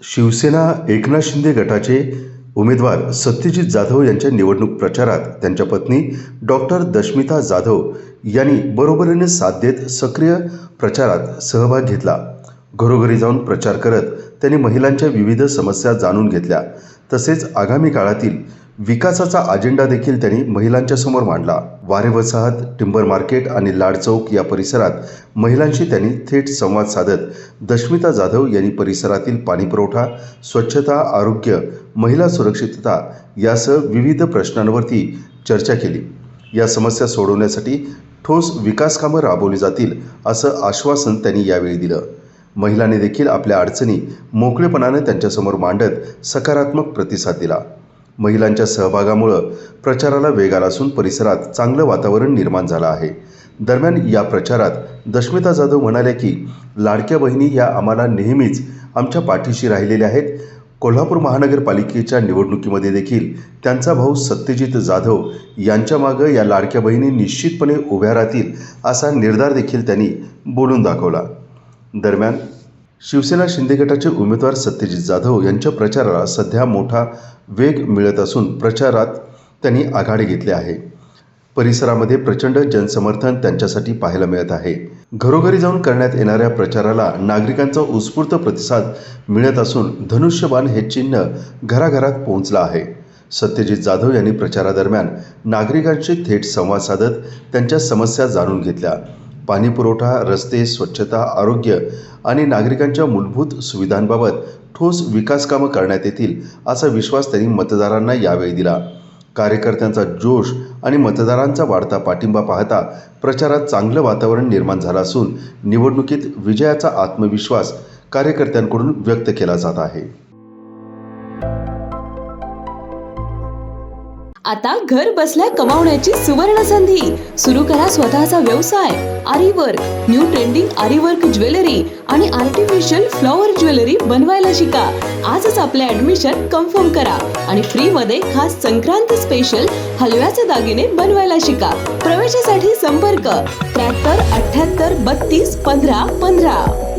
शिवसेना एकनाथ शिंदे गटाचे उमेदवार सत्यजित जाधव यांच्या निवडणूक प्रचारात त्यांच्या पत्नी डॉक्टर दशमिता जाधव यांनी बरोबरीने साथ देत सक्रिय प्रचारात सहभाग घेतला। घरोघरी जाऊन प्रचार करत त्यांनी महिलांच्या विविध समस्या जाणून घेतल्या। तसेच आगामी काळातील विकासाचा अजेंडा देखील त्यांनी महिलांच्या समोर मांडला। वारे वसाहत, टिंबर मार्केट आणि लाड चौक या परिसरात महिलांशी त्यांनी थेट संवाद साधत दशमिता जाधव यांनी परिसरातील पाणीपुरवठा, स्वच्छता, आरोग्य, महिला सुरक्षितता यासह विविध प्रश्नांवरती चर्चा केली। या समस्या सोडवण्यासाठी ठोस विकास कामं राबवली जातील असं आश्वासन त्यांनी यावेळी दिलं। महिलांनी देखील आपल्या अडचणी मोकळेपणाने त्यांच्यासमोर मांडत सकारात्मक प्रतिसाद दिला। महिलांच्या सहभागामुळे प्रचाराला वेग आला असून परिसरात चांगलं वातावरण निर्माण झालं आहे। दरम्यान या प्रचारात दशमिता जाधव म्हणाल्या की लाडक्या बहिणी या आम्हाला नेहमीच आमच्या पाठीशी राहिलेल्या आहेत। कोल्हापूर महानगरपालिकेच्या निवडणुकीमध्ये देखील त्यांचा भाऊ सत्यजित जाधव यांच्या मागे या लाडक्या बहिणी निश्चितपणे उभ्या राहतील असा निर्धार देखील त्यांनी बोलून दाखवला। दरम्यान शिवसेना शिंदे गटाचे उमेदवार सत्यजित जाधव यांच्या प्रचाराला सध्या मोठा वेग मिळत असून प्रचारात त्यांनी आघाडी घेतली आहे। परिसरामध्ये प्रचंड जनसमर्थन त्यांच्यासाठी पाहायला मिळत आहे। घरोघरी जाऊन करण्यात येणाऱ्या प्रचाराला नागरिकांचा उत्स्फूर्त प्रतिसाद मिळत असून धनुष्यबाण हे चिन्ह घराघरात पोहोचलं आहे। सत्यजित जाधव यांनी प्रचारादरम्यान नागरिकांशी थेट संवाद साधत त्यांच्या समस्या जाणून घेतल्या। पाणीपुरवठा, रस्ते, स्वच्छता, आरोग्य आणि नागरिकांच्या मूलभूत सुविधांबाबत ठोस विकास कामं करण्यात येतील असा विश्वास त्यांनी मतदारांना यावेळी दिला। कार्यकर्त्यांचा जोश आणि मतदारांचा वाढता पाठिंबा पाहता प्रचारात चांगलं वातावरण निर्माण झालं असून निवडणुकीत विजयाचा आत्मविश्वास कार्यकर्त्यांकडून व्यक्त केला जात आहे। आता घर बसल्या कमावण्याची सुवर्ण संधी। सुरू करा स्वतःचा व्यवसाय। Aari work, new trending aari work jewellery आणि आर्टिफिशियल फ्लॉवर ज्वेलरी बनवायला शिका। आजच आपले ऍडमिशन कन्फर्म करा आणि फ्री मध्ये खास संक्रांत स्पेशल हलव्याचे दागिने बनवायला शिका। प्रवेशासाठी संपर्क 73 78 32 15 15।